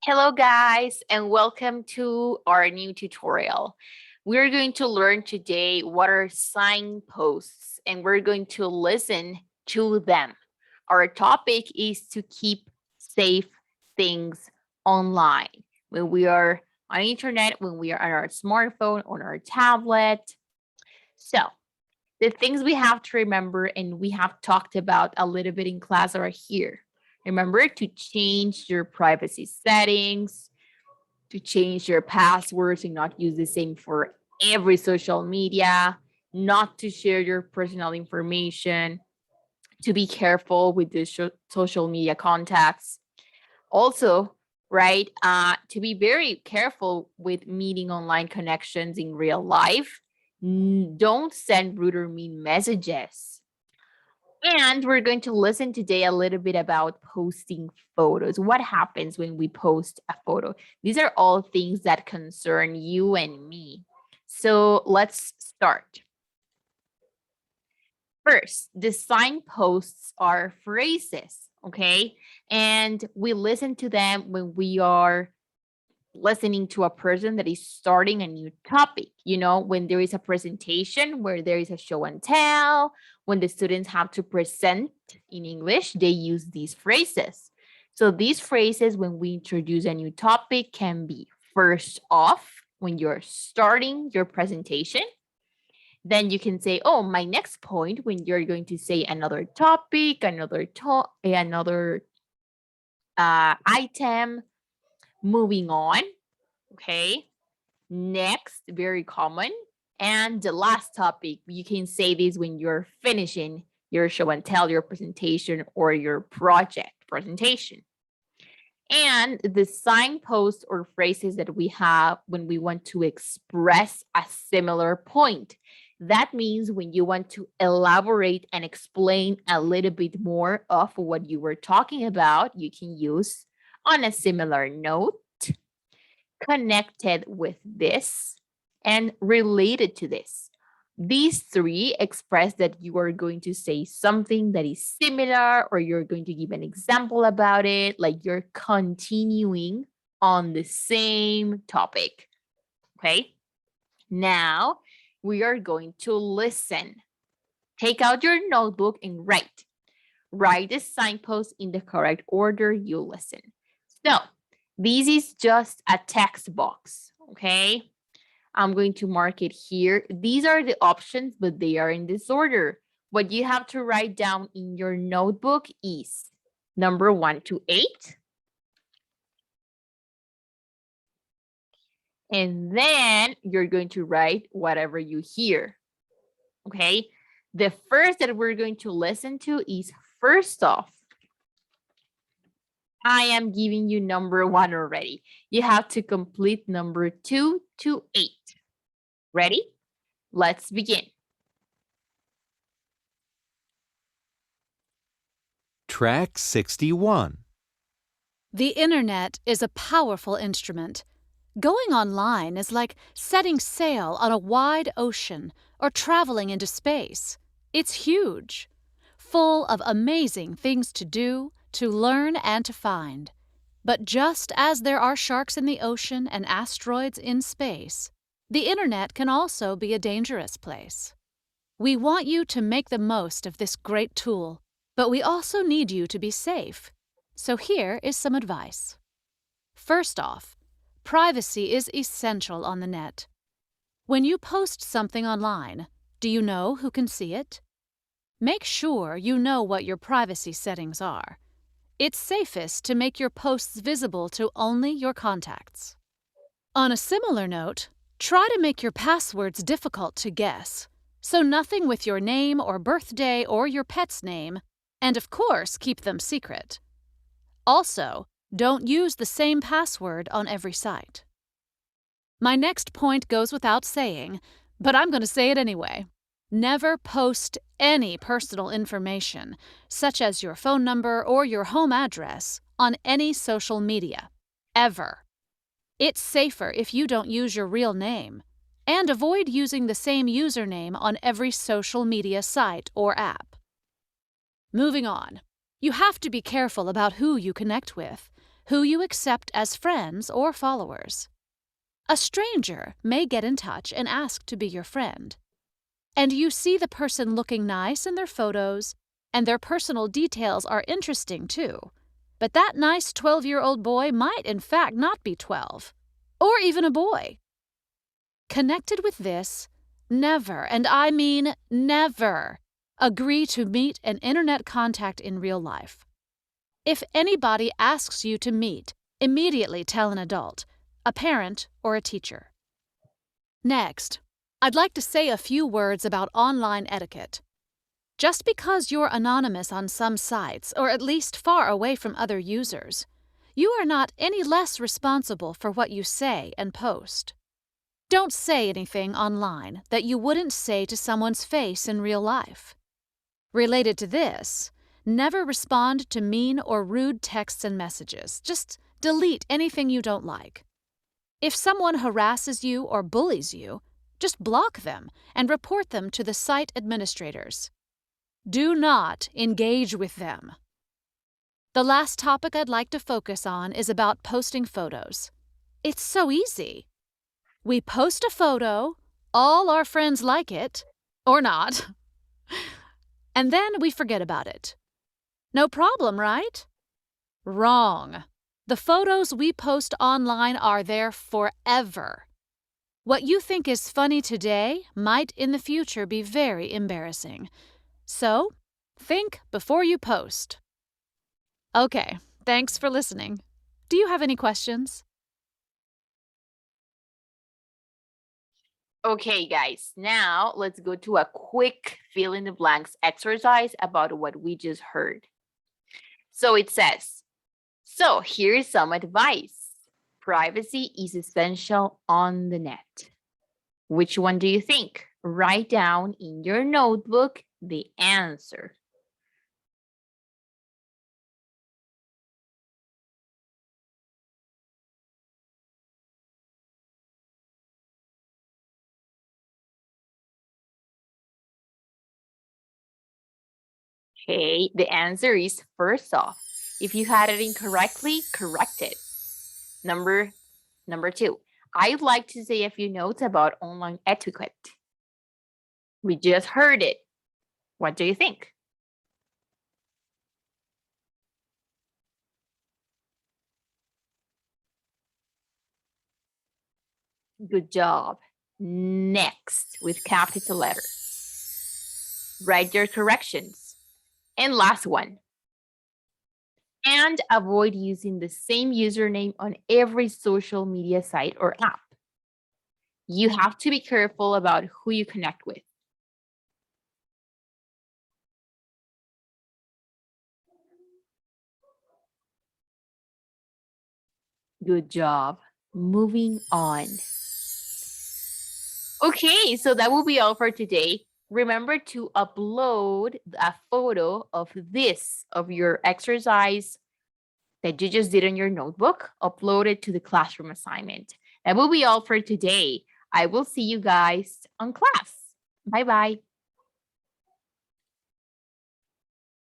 Hello guys and welcome to our new tutorial. We're going to learn today what are signposts and we're going to listen to them. Our topic is to keep safe things online. When we are on internet, when we are on our smartphone, on our tablet. So the things we have to remember and we have talked about a little bit in class are here. Remember to change your privacy settings, to change your passwords and not use the same for every social media, not to share your personal information, to be careful with the social media contacts. Also, right, to be very careful with meeting online connections in real life. Don't send rude or mean messages. And we're going to listen today a little bit about posting photos. What happens when we post a photo? These are all things that concern you and me. So let's start. First, the signposts are phrases, okay? And we listen to them when we are listening to a person that is starting a new topic. When there is a presentation where there is a show and tell, when the students have to present in English, they use these phrases. So these phrases, when we introduce a new topic, can be first off when you're starting your presentation. Then you can say, oh, my next point, when you're going to say another topic, another item. Moving on, okay? Next, very common. And the last topic, you can say this when you're finishing your show and tell, your presentation, or your project presentation. And the signposts or phrases that we have when we want to express a similar point. That means when you want to elaborate and explain a little bit more of what you were talking about, you can use on a similar note, connected with this, and related to this. These three express that you are going to say something that is similar, or you're going to give an example about it, like you're continuing on the same topic. Okay. Now we are going to listen. Take out your notebook and write. Write the signpost in the correct order you listen. So this is just a text box, okay? I'm going to mark it here. These are the options, but they are in this order. What you have to write down in your notebook is number 1 to 8. And then you're going to write whatever you hear, okay? The first that we're going to listen to is first off. I am giving you number 1 already. You have to complete number 2 to 8. Ready? Let's begin. Track 61. The internet is a powerful instrument. Going online is like setting sail on a wide ocean or traveling into space. It's huge, full of amazing things to do, to learn, and to find. But just as there are sharks in the ocean and asteroids in space, the internet can also be a dangerous place. We want you to make the most of this great tool, but we also need you to be safe. So here is some advice. First off, privacy is essential on the net. When you post something online, do you know who can see it? Make sure you know what your privacy settings are. It's safest to make your posts visible to only your contacts. On a similar note, try to make your passwords difficult to guess, so nothing with your name or birthday or your pet's name, and of course keep them secret. Also, don't use the same password on every site. My next point goes without saying, but I'm going to say it anyway. Never post any personal information, such as your phone number or your home address, on any social media, ever. It's safer if you don't use your real name, and avoid using the same username on every social media site or app. Moving on. You have to be careful about who you connect with. who you accept as friends or followers. A stranger may get in touch and ask to be your friend. And you see the person looking nice in their photos, and their personal details are interesting too. But that nice 12-year-old boy might in fact not be 12, or even a boy. Connected with this, never, and I mean never, agree to meet an internet contact in real life. If anybody asks you to meet, immediately tell an adult, a parent, or a teacher. Next, I'd like to say a few words about online etiquette. Just because you're anonymous on some sites, or at least far away from other users, you are not any less responsible for what you say and post. Don't say anything online that you wouldn't say to someone's face in real life. Related to this, never respond to mean or rude texts and messages. Just delete anything you don't like. If someone harasses you or bullies you, just block them and report them to the site administrators. Do not engage with them. The last topic I'd like to focus on is about posting photos. It's so easy. We post a photo, all our friends like it, or not, and then we forget about it. No problem, right? Wrong. The photos we post online are there forever. What you think is funny today might in the future be very embarrassing. So, think before you post. Okay, thanks for listening. Do you have any questions? Okay, guys, now let's go to a quick fill in the blanks exercise about what we just heard. So it says, so here's some advice. Privacy is essential on the net. Which one do you think? Write down in your notebook the answer. Okay, the answer is first off. If you had it incorrectly, correct it. Number two, I'd like to say a few notes about online etiquette. We just heard it. What do you think? Good job. Next, with capital letter. Write your corrections. And last one. And avoid using the same username on every social media site or app. You have to be careful about who you connect with. Good job. Moving on. Okay, so that will be all for today. Remember to upload a photo of your exercise that you just did on your notebook. Upload it to the classroom assignment. That will be all for today. I will see you guys on class. Bye-bye.